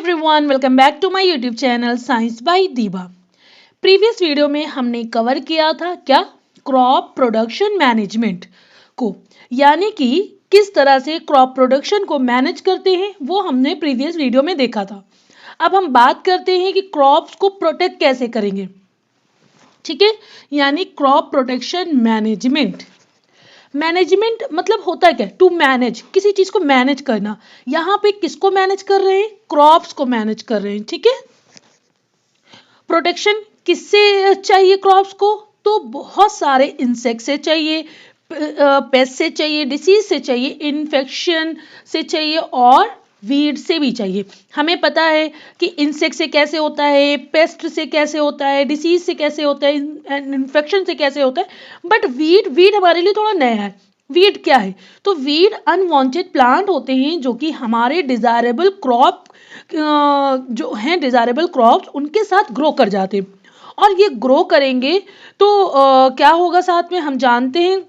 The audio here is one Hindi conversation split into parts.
Everyone, welcome back to my YouTube channel science by Deeba. Previous video में हमने कवर किया था क्या, क्रॉप प्रोडक्शन मैनेजमेंट को, यानी कि किस तरह से क्रॉप प्रोडक्शन को मैनेज करते हैं वो हमने प्रीवियस वीडियो में देखा था। अब हम बात करते हैं कि क्रॉप्स को प्रोटेक्ट कैसे करेंगे। ठीक है, यानी क्रॉप प्रोटेक्शन मैनेजमेंट। मैनेजमेंट मतलब होता है क्या, टू मैनेज, किसी चीज को मैनेज करना। यहाँ पे किसको मैनेज कर रहे हैं, क्रॉप्स को मैनेज कर रहे हैं। ठीक है, प्रोटेक्शन किससे चाहिए क्रॉप्स को, तो बहुत सारे इंसेक्ट से चाहिए, पेस्ट से चाहिए, डिसीज से चाहिए, इन्फेक्शन से चाहिए और वीड से भी चाहिए। हमें पता है कि इंसेक्ट से कैसे होता है, पेस्ट से कैसे होता है, डिसीज से कैसे होता है, इन्फेक्शन से कैसे होता है, बट वीड हमारे लिए थोड़ा नया है। वीड क्या है, तो वीड अनवांटेड प्लांट होते हैं जो कि हमारे डिजायरेबल क्रॉप जो हैं, डिजायरेबल क्रॉप्स उनके साथ ग्रो कर जाते हैं। और ये ग्रो करेंगे तो क्या होगा, साथ में हम जानते हैं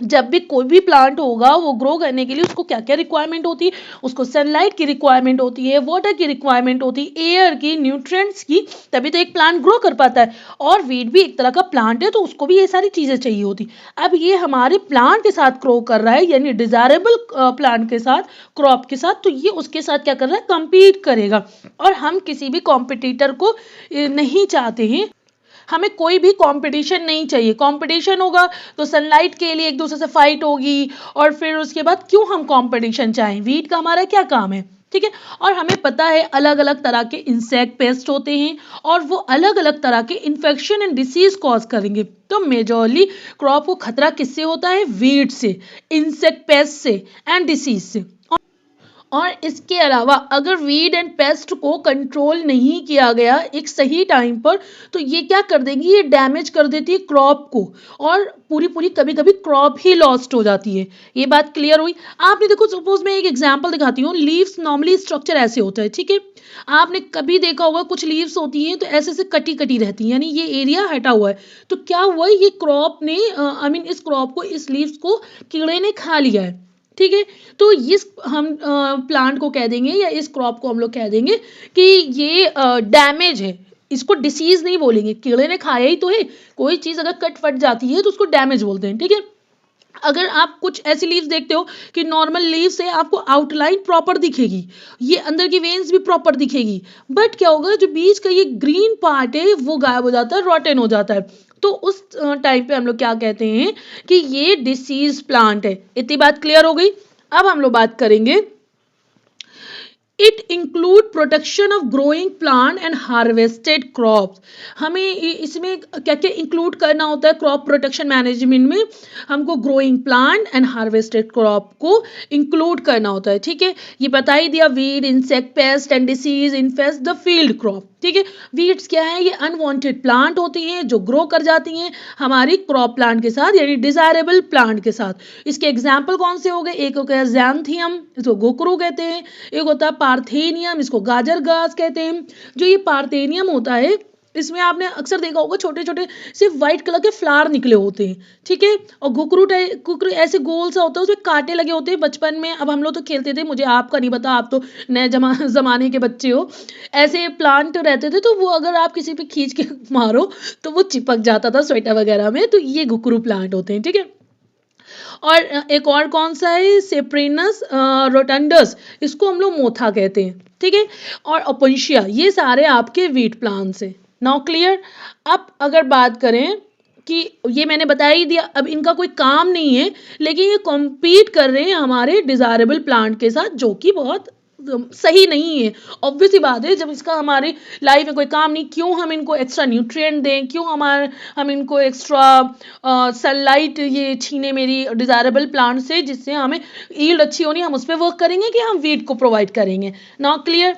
जब भी कोई भी प्लांट होगा वो ग्रो करने के लिए उसको क्या क्या रिक्वायरमेंट होती है, उसको सनलाइट की रिक्वायरमेंट होती है, वाटर की रिक्वायरमेंट होती है, एयर की, न्यूट्रिएंट्स की, तभी तो एक प्लांट ग्रो कर पाता है। और वीड भी एक तरह का प्लांट है तो उसको भी ये सारी चीजें चाहिए होती। अब ये हमारे प्लांट के साथ ग्रो कर रहा है, यानी डिजायरेबल प्लांट के साथ, क्रॉप के साथ, तो ये उसके साथ क्या कर रहा है, कंपीट करेगा। और हम किसी भी कॉम्पिटिटर को नहीं चाहते हैं, हमें कोई भी कंपटीशन नहीं चाहिए। कंपटीशन होगा तो सनलाइट के लिए एक दूसरे से फाइट होगी, और फिर उसके बाद क्यों हम कंपटीशन चाहें, वीड का हमारा क्या काम है। ठीक है, और हमें पता है अलग अलग तरह के इंसेक्ट पेस्ट होते हैं और वो अलग अलग तरह के इन्फेक्शन एंड डिसीज कॉज करेंगे। तो मेजरली क्रॉप को खतरा किससे होता है, वीड से, इंसेक्ट पेस्ट से एंड डिसीज से। और इसके अलावा अगर वीड एंड पेस्ट को कंट्रोल नहीं किया गया एक सही टाइम पर, तो ये क्या कर देंगी, ये डैमेज कर देती है क्रॉप को, और पूरी पूरी कभी कभी क्रॉप ही लॉस्ट हो जाती है। ये बात क्लियर हुई। आपने देखो, सपोज मैं एक एग्जांपल दिखाती हूँ। लीव्स नॉर्मली स्ट्रक्चर ऐसे होता है, ठीक है, आपने कभी देखा होगा कुछ लीव्स होती हैं तो ऐसे से कटी कटी रहती हैं, यानी ये एरिया हटा हुआ है। तो क्या हुआ, ये क्रॉप ने इस क्रॉप को, इस लीव्स को कीड़े ने खा लिया है। ठीक है, तो इस हम प्लांट को कह देंगे या इस क्रॉप को हम लोग कह देंगे कि ये डैमेज है। इसको डिसीज नहीं बोलेंगे, कीड़े ने खाया ही तो है। कोई चीज अगर कट फट जाती है तो उसको डैमेज बोलते हैं। ठीक है, अगर आप कुछ ऐसी लीव्स देखते हो कि नॉर्मल लीव से आपको आउटलाइन प्रॉपर दिखेगी, ये अंदर की वेन्स भी प्रॉपर दिखेगी, बट क्या होगा, जो बीच का ये ग्रीन पार्ट है वो गायब हो जाता है, रॉटन हो जाता है। तो उस टाइम पे हम लोग क्या कहते हैं कि ये डिसीज प्लांट है। इतनी बात क्लियर हो गई। अब हम लोग बात करेंगे, it include protection of growing plant and harvested crops. हमें इसमें क्या क्या इंक्लूड करना होता है क्रॉप प्रोटेक्शन मैनेजमेंट में, हमको growing plant and harvested crop को इंक्लूड करना होता है। ठीक है, ये बता ही दिया, weed, insect, paste and disease इन्फेस्ट the field crop. ठीक है, वीड्स क्या है, ये अनवांटेड प्लांट होती हैं जो ग्रो कर जाती हैं हमारी क्रॉप प्लांट के साथ, यानी डिजायरेबल प्लांट के साथ। इसके एग्जाम्पल कौन से हो गए, एक हो गया ज़ैंथियम, इसको गोकरू कहते हैं, एक होता है पार्थेनियम, इसको गाजर घास कहते हैं। जो ये पार्थेनियम होता है, इसमें आपने अक्सर देखा होगा छोटे छोटे सिर्फ व्हाइट कलर के फ्लावर निकले होते हैं। ठीक है, और घुकरू ऐसे गोल सा होता है, उसमें कांटे लगे होते हैं। बचपन में अब हम लोग तो खेलते थे, मुझे आपका नहीं पता, आप तो नए जमाने के बच्चे हो। ऐसे प्लांट रहते थे तो वो अगर आप किसी पे खींच के मारो तो वो चिपक जाता था स्वेटर वगैरह में, तो ये घुकरू प्लांट होते हैं। ठीक है, और एक और कौन सा है, सेप्रेनस रोटंडस, इसको हम लोग मोथा कहते हैं। ठीक है, और ओपेंशिया, ये सारे आपके वीट प्लांट्स हैं। Now clear. अब अगर बात करें कि ये मैंने बता ही दिया, अब इनका कोई काम नहीं है लेकिन ये कॉम्पीट कर रहे हैं हमारे डिजायरेबल प्लांट के साथ, जो कि बहुत सही नहीं है। ऑब्वियस ही बात है, जब इसका हमारी लाइफ में कोई काम नहीं, क्यों हम इनको एक्स्ट्रा न्यूट्रिएंट दें, क्यों हम इनको एक्स्ट्रा सनलाइट ये छीने मेरी डिजायरेबल प्लांट से, जिससे हमें ईल्ड अच्छी होनी, हम उस पर वर्क करेंगे कि हम वीड को प्रोवाइड करेंगे। Now clear.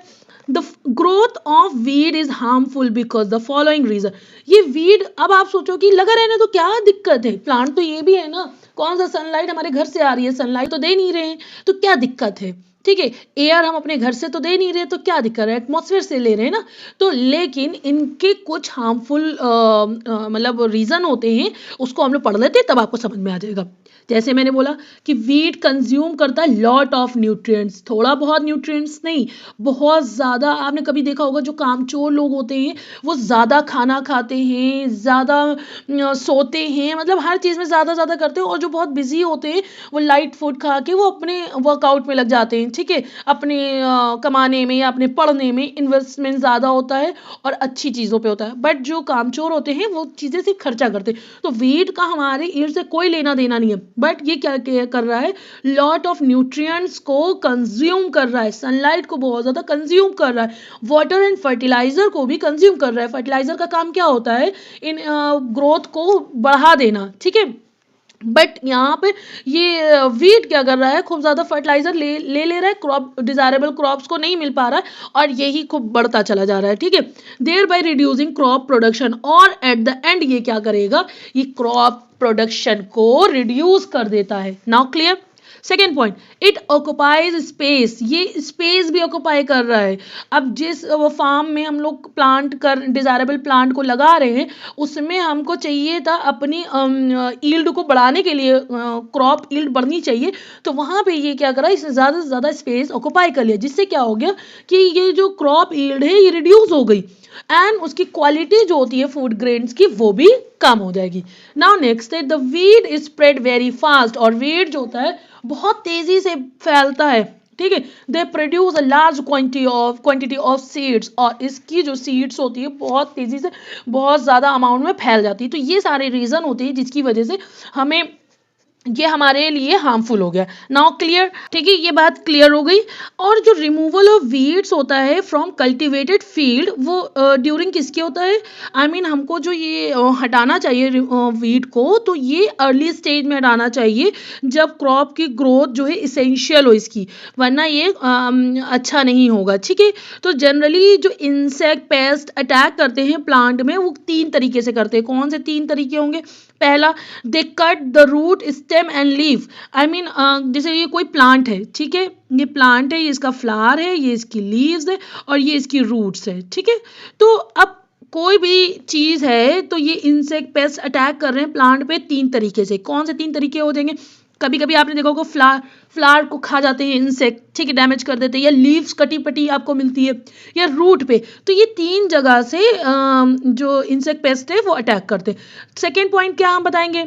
The growth of weed is harmful because the following reason. ये वीड, अब आप सोचो कि लगा रहने तो क्या दिक्कत है, प्लांट तो ये भी है ना, कौन सा सनलाइट हमारे घर से आ रही है, सनलाइट तो दे नहीं रहे हैं, तो क्या दिक्कत है। ठीक है, एयर हम अपने घर से तो दे नहीं रहे, तो क्या दिक्कत है, एटमॉस्फेयर से ले रहे हैं ना। तो लेकिन इनके कुछ हार्मफुल मतलब रीजन होते हैं, उसको हम लोग पढ़ लेते हैं तब आपको समझ में आ जाएगा। जैसे मैंने बोला कि वीट कंज्यूम करता है लॉट ऑफ न्यूट्रिएंट्स, थोड़ा बहुत न्यूट्रिएंट्स नहीं, बहुत ज़्यादा। आपने कभी देखा होगा जो कामचोर लोग होते हैं वो ज़्यादा खाना खाते हैं, ज़्यादा सोते हैं, मतलब हर चीज़ में ज़्यादा ज़्यादा करते हैं। और जो बहुत बिजी होते हैं वो लाइट फूड खा के वो अपने वर्कआउट में लग जाते हैं, ठीक है, अपने कमाने में या अपने पढ़ने में इन्वेस्टमेंट ज़्यादा होता है और अच्छी चीज़ों पे होता है। बट जो कामचोर होते हैं वो चीज़ें सिर्फ खर्चा करते हैं। तो वीट का हमारे ईयर से कोई लेना देना नहीं है, बट ये क्या कर रहा है, लॉट ऑफ न्यूट्रिएंट्स को कंज्यूम कर रहा है, सनलाइट को बहुत ज़्यादा कंज्यूम कर रहा है, वाटर एंड फर्टिलाइजर को भी कंज्यूम कर रहा है। फर्टिलाइजर का काम क्या होता है, इन ग्रोथ को बढ़ा देना, ठीक है। बट यहाँ पे ये वीट क्या कर रहा है, खूब ज़्यादा फर्टिलाइजर ले रहा है, क्रॉप डिजायरेबल क्रॉप्स को नहीं मिल पा रहा है और यही खूब बढ़ता चला जा रहा है, ठीक है, thereby reducing crop production. और एट द एंड ये क्या करेगा, ये क्रॉप प्रोडक्शन को रिड्यूस कर देता है। Now clear. Second point, it occupies space, ये स्पेस भी ऑक्युपाई कर रहा है। अब जिस फार्म में हम लोग डिजायरेबल प्लांट को लगा रहे हैं उसमें हमको चाहिए था अपनी ईल्ड को बढ़ाने के लिए, क्रॉप ईल्ड बढ़नी चाहिए, तो वहां पे ये क्या करा, इसने ज़्यादा से ज़्यादा स्पेस ऑक्युपाई कर लिया, जिससे क्या हो गया कि ये जो क्रॉप ईल्ड है ये रिड्यूस हो गई एंड उसकी क्वालिटी जो होती है फूड ग्रेन्स की वो भी कम हो जाएगी। नाउ नेक्स्ट है the weed is spread very fast, और वीड जो होता है बहुत तेजी से फैलता है, ठीक है। They produce a large quantity of seeds, और इसकी जो सीड्स होती है बहुत तेजी से बहुत ज़्यादा अमाउंट में फैल जाती है। तो ये सारे रीज़न होते हैं जिसकी वजह से हमें ये हमारे लिए हार्मफुल हो गया। नाउ क्लियर, ठीक है, ये बात क्लियर हो गई। और जो रिमूवल ऑफ वीड्स होता है फ्रॉम कल्टिवेटेड फील्ड वो ड्यूरिंग किसके होता है, आई मीन हमको जो ये हटाना चाहिए वीड को, तो ये अर्ली स्टेज में हटाना चाहिए जब क्रॉप की ग्रोथ जो है इसेंशियल हो इसकी, वरना ये अच्छा नहीं होगा, ठीक है। तो जनरली जो इंसेक्ट पेस्ट अटैक करते हैं प्लांट में वो 3 तरीके से करते हैं। कौन से 3 तरीके होंगे, पहला, they cut the root stem and leaf, I mean जैसे ये कोई प्लांट है, ठीक है, ये प्लांट है, ये इसका फ्लावर है, ये इसकी लीव्स है और ये इसकी रूट्स है, ठीक है। तो अब कोई भी चीज़ है तो ये इंसेक्ट पेस्ट अटैक कर रहे हैं प्लांट पे 3 तरीके से। कौन से 3 तरीके हो जाएंगे, कभी कभी आपने देखा होगा फ्लावर को खा जाते हैं इंसेक्ट, ठीक है, डैमेज कर देते हैं, या लीव्स कटी पटी आपको मिलती है, या रूट पे। तो ये 3 जगह से जो इंसेक्ट पेस्ट है वो अटैक करते हैं। सेकेंड पॉइंट क्या हम बताएंगे,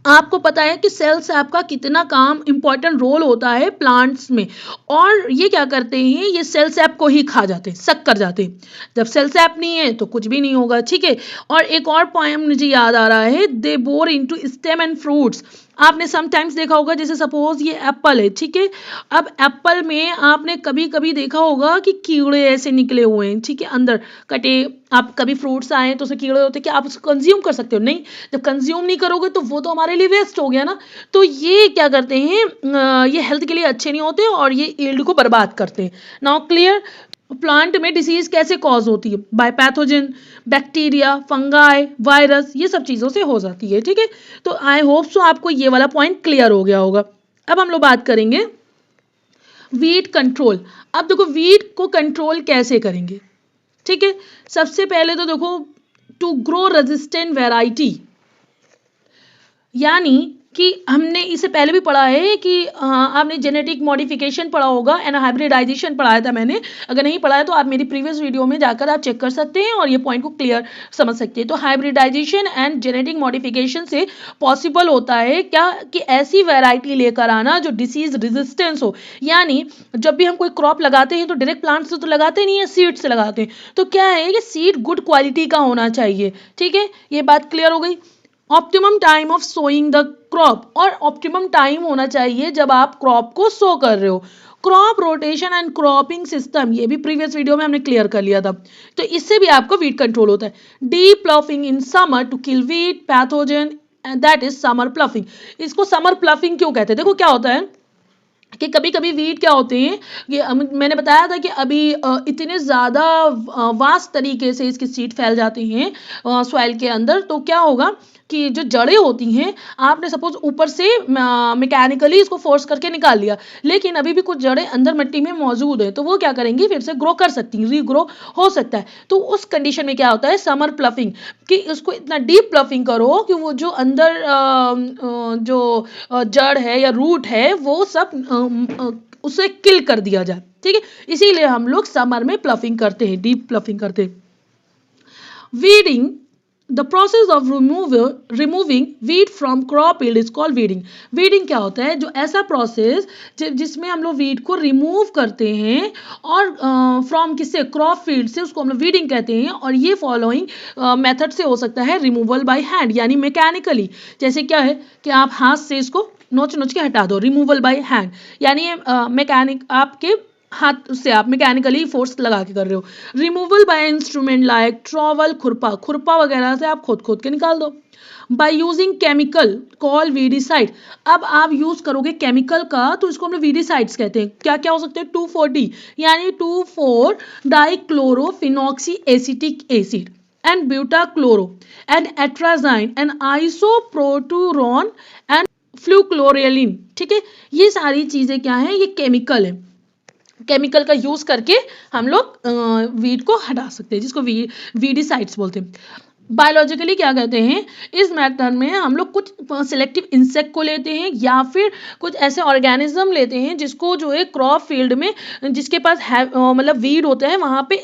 आपको पता है कि सेल सैप का कितना काम इंपॉर्टेंट रोल होता है प्लांट्स में, और ये क्या करते हैं, ये सेल सैप को ही खा जाते हैं, सक कर जाते हैं। जब सेल सैप नहीं है तो कुछ भी नहीं होगा, ठीक है। और एक और पॉइंट मुझे याद आ रहा है, they bore into stem and fruits. आपने समटाइम्स देखा होगा, जैसे सपोज ये एप्पल है, ठीक है, अब एप्पल में आपने कभी कभी देखा होगा कि कीड़े ऐसे निकले हुए हैं, ठीक है, अंदर कटे। आप कभी फ्रूट्स आए तो उसमें कीड़े होते हैं, क्या आप उसको कंज्यूम कर सकते हो, नहीं। जब कंज्यूम नहीं करोगे तो वो तो हमारे लिए वेस्ट हो गया ना। तो ये क्या करते हैं, ये हेल्थ के लिए अच्छे नहीं होते और ये ईल्ड को बर्बाद करते हैं। Now clear. प्लांट में डिसीज कैसे कॉज होती है, bye pathogen, bacteria, fungi, virus, ये सब चीज़ों से हो जाती है, ठीक है। तो आई होप सो आपको ये वाला पॉइंट क्लियर हो गया होगा। अब हम लोग बात करेंगे वीट कंट्रोल। अब देखो वीट को कंट्रोल कैसे करेंगे, ठीक है। सबसे पहले तो देखो, टू ग्रो रेजिस्टेंट वैरायटी, यानी कि हमने इससे पहले भी पढ़ा है कि आपने जेनेटिक मॉडिफिकेशन पढ़ा होगा एंड हाइब्रिडाइजेशन पढ़ाया था मैंने। अगर नहीं पढ़ा है तो आप मेरी प्रीवियस वीडियो में जाकर आप चेक कर सकते हैं और ये पॉइंट को क्लियर समझ सकते हैं। तो हाइब्रिडाइजेशन एंड जेनेटिक मॉडिफिकेशन से पॉसिबल होता है क्या, कि ऐसी वैरायटी लेकर आना जो डिसीज रेजिस्टेंस हो। यानी जब भी हम कोई क्रॉप लगाते हैं तो डायरेक्ट प्लांट से तो लगाते नहीं है, सीड से लगाते हैं। तो क्या है कि सीड गुड क्वालिटी का होना चाहिए, ठीक है, ये बात क्लियर हो गई। Optimum time of sowing the crop, और ऑप्टिमम टाइम होना चाहिए जब आप क्रॉप को सो कर रहे हो। Crop rotation and cropping system, ये भी प्रीवियस वीडियो में हमने क्लियर कर लिया था। तो इससे भी आपको वीट कंट्रोल होता है। Deep ploughing in summer to kill weed pathogen, that is summer ploughing. इसको समर प्लफिंग क्यों कहते हैं, देखो क्या होता है, कि कभी कभी वीट क्या होते हैं कि मैंने बताया था कि अभी इतने ज़्यादा वास्ट तरीके से इसकी सीड फैल जाती हैं सॉइल के अंदर, तो क्या होगा कि जो जड़ें होती हैं, आपने सपोज ऊपर से मैकेनिकली इसको फोर्स करके निकाल लिया, लेकिन अभी भी कुछ जड़ें अंदर मिट्टी में मौजूद हैं, तो वो क्या करेंगी, फिर से ग्रो कर सकती हैं, रीग्रो हो सकता है। तो उस कंडीशन में क्या होता है, समर प्लफिंग, कि उसको इतना डीप प्लफिंग करो कि वो जो अंदर जो जड़ है या रूट है वो सब उसे किल कर दिया जाए, ठीक है। इसीलिए हम लोग समर में प्लफिंग करते हैं, डीप प्लफिंग करते हैं। Weeding, the process of removing weed from crop yield is called weeding. Weeding क्या होता है, जो ऐसा प्रोसेस जिसमें हम लोग वीड को रिमूव करते हैं और फ्रॉम किससे, क्रॉप फील्ड से, उसको हम लोग वीडिंग कहते हैं। और ये फॉलोइंग मेथड से हो सकता है, रिमूवल बाय हैंड यानी मैकेनिकली, जैसे क्या है कि आप हाथ से इसको नोच नोच के हटा दो, रिमूवल बाय हैंड, यानी मैकेनिक आपके हाथ से आप मैकेनिकली फोर्स लगा के कर रहे हो। Removal by instrument like trowel, khurpa, खुरपा वगैरह से आप खोद खोद के निकाल दो। By using chemical call weedicide, अब आप यूज करोगे केमिकल का, तो इसको हम लोग वीडीसाइड्स कहते हैं। क्या क्या हो सकते हैं, 2,4-D यानी 2,4 dichlorophenoxy acetic acid and butachlor and atrazine and isoproturon and fluchloralin, ठीक है। ये सारी चीजें क्या है, ये केमिकल है। केमिकल का यूज करके हम लोग वीड को हटा सकते हैं, जिसको वीडीसाइड्स बोलते हैं। बायोलॉजिकली क्या कहते हैं, इस मेथड में हम लोग कुछ सिलेक्टिव इंसेक्ट को लेते हैं या फिर कुछ ऐसे ऑर्गेनिज्म लेते हैं जिसको जो है क्रॉप फील्ड में, जिसके पास मतलब वीड होता है वहाँ पे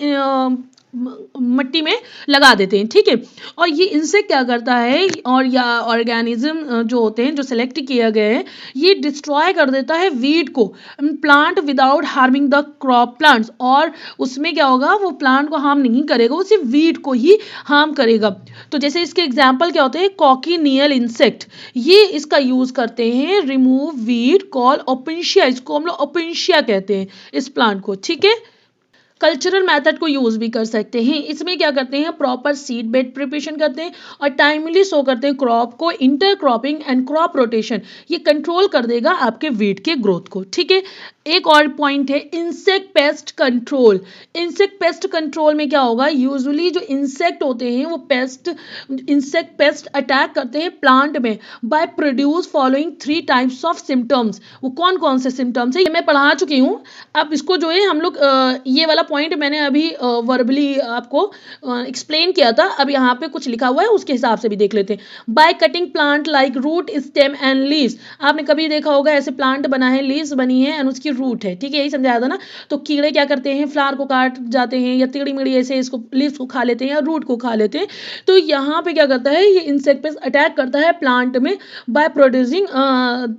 मिट्टी में लगा देते हैं, ठीक है। और ये इंसेक्ट क्या करता है, और या ऑर्गेनिज्म जो होते हैं जो सिलेक्ट किया गया है, ये डिस्ट्रॉय कर देता है वीड को, plant without harming the crop plants, और उसमें क्या होगा, वो प्लांट को हार्म नहीं करेगा, वो सिर्फ वीड को ही हार्म करेगा। तो जैसे इसके एग्जाम्पल क्या होते हैं, कॉकीनियल इंसेक्ट, ये इसका यूज करते हैं रिमूव वीड कॉल ओपिंशिया, इसको हम लोग ओपिंशिया कहते हैं इस प्लांट को, ठीक है। कल्चरल मेथड को यूज भी कर सकते हैं। इसमें क्या करते हैं, प्रॉपर सीड बेड प्रिपरेशन करते हैं और टाइमली सो करते हैं क्रॉप को। Inter cropping and crop rotation, ये कंट्रोल कर देगा आपके वीट के ग्रोथ को, ठीक है। एक और पॉइंट है insect pest control. Insect pest control में क्या होगा, यूजुअली जो इंसेक्ट होते हैं वो इंसेक्ट पेस्ट अटैक करते हैं प्लांट में by produce following 3 types of symptoms. वो कौन कौन से सिम्टम्स है, ये मैं पढ़ा चुकी हूँ। अब इसको जो है हम लोग ये वाला पॉइंट मैंने अभी वर्बली आपको एक्सप्लेन किया था, अब यहाँ पे कुछ लिखा हुआ है उसके हिसाब से भी देख लेते हैं। By cutting plant like root, stem and leaves, आपने कभी देखा होगा ऐसे प्लांट बना है, लीव्स बनी है एंड उसकी रूट है, ठीक है, यही समझाया था ना। तो कीड़े क्या करते हैं, फ्लावर को काट जाते हैं या टिड़ी मिड़ी ऐसे इसको लीव्स को खा लेते हैं या रूट को खा लेते हैं। तो यहाँ पे क्या करता है, ये इंसेक्ट पे अटैक करता है प्लांट में by producing,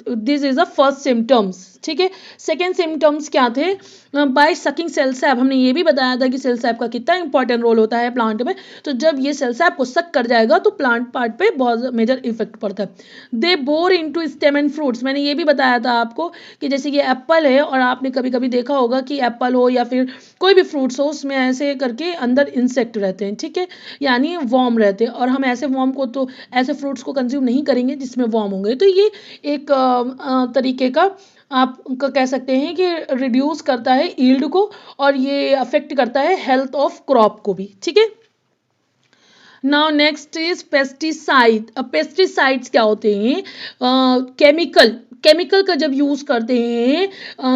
this is the first symptoms, ठीक है। सेकेंड सिम्टम्स क्या थे, बाय सकिंग सेल सैप, हमने ये भी बताया था कि सेल सैप का कितना इंपॉर्टेंट रोल होता है प्लांट में। तो जब ये सेल सैप को सक कर जाएगा तो प्लांट पार्ट पे बहुत मेजर इफेक्ट पड़ता है। They bore into stem and fruits, मैंने ये भी बताया था आपको कि जैसे ये एप्पल है और आपने कभी कभी देखा होगा कि एप्पल हो या फिर कोई भी फ्रूट्स हो, उसमें ऐसे करके अंदर इंसेक्ट रहते हैं, ठीक है, यानी वॉर्म रहते हैं। और हम ऐसे वॉर्म को तो ऐसे फ्रूट्स को कंज्यूम नहीं करेंगे जिसमें वॉर्म होंगे। तो ये एक तरीके का आप कह सकते हैं कि रिड्यूस करता है यील्ड को और ये अफेक्ट करता है हेल्थ ऑफ क्रॉप को भी, ठीक है। Now next is pesticide. अब पेस्टिसाइड्स क्या होते हैं, केमिकल, केमिकल का जब यूज करते हैं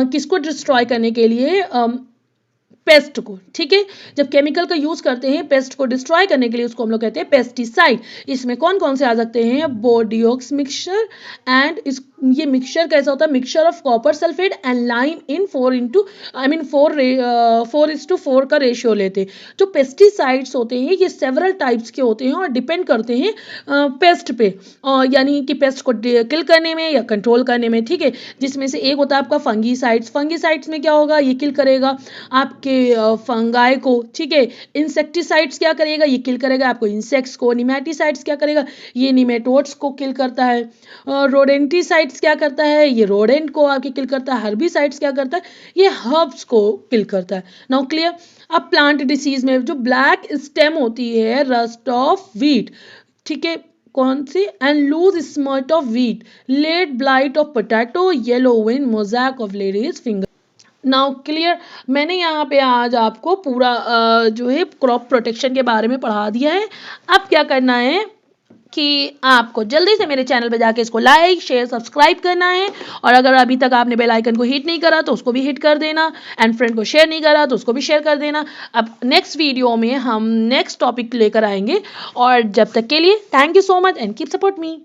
किसको डिस्ट्रॉय करने के लिए, पेस्ट को, ठीक है। जब केमिकल का यूज करते हैं पेस्ट को डिस्ट्रॉय करने के लिए, उसको हम लोग कहते हैं पेस्टिसाइड। इसमें कौन कौन से आ सकते हैं, बोरडिओक्स मिक्सचर एंड ये मिक्सचर कैसा होता है, mixture of copper sulphate and lime इन 4:4 का रेशियो लेते हैं। जो पेस्टिसाइड्स होते हैं ये सेवरल टाइप्स के होते हैं और डिपेंड करते हैं पेस्ट पे, यानी कि पेस्ट को किल करने में या कंट्रोल करने में, ठीक है। जिसमें से एक होता है आपका फंगीसाइड्स। फंगीसाइड्स में क्या होगा, ये किल करेगा आपके फंगाई को, ठीक है। इंसेक्टिसाइड्स क्या करेगा, ये किल करेगा आपको इंसेक्ट्स को। निमेटिसाइड्स क्या करेगा, ये निमेटोड्स को किल करता है। रोडेंटिसाइड्स क्या करता है, ये रोडेंट को आपके किल करता है। हर्बिसाइड्स क्या करता है, ये हर्ब्स को किल करता है। Now clear. अब प्लांट डिसीज में जो ब्लैक स्टेम होती है, रस्ट ऑफ व्हीट, ठीक है, कौन सी, and loose smut of wheat, late blight of potato, yellow vein, mosaic of ladies finger. Now clear. मैंने यहाँ पे आज आपको पूरा जो है क्रॉप प्रोटेक्शन के बारे में पढ़ा दिया है। अब क्या करना है कि आपको जल्दी से मेरे चैनल पे जाके इसको लाइक शेयर सब्सक्राइब करना है, और अगर अभी तक आपने बेल आइकन को हिट नहीं करा तो उसको भी हिट कर देना, एंड फ्रेंड को शेयर नहीं करा तो उसको भी शेयर कर देना। अब नेक्स्ट वीडियो में हम नेक्स्ट टॉपिक लेकर आएंगे, और जब तक के लिए thank you so much and keep support me.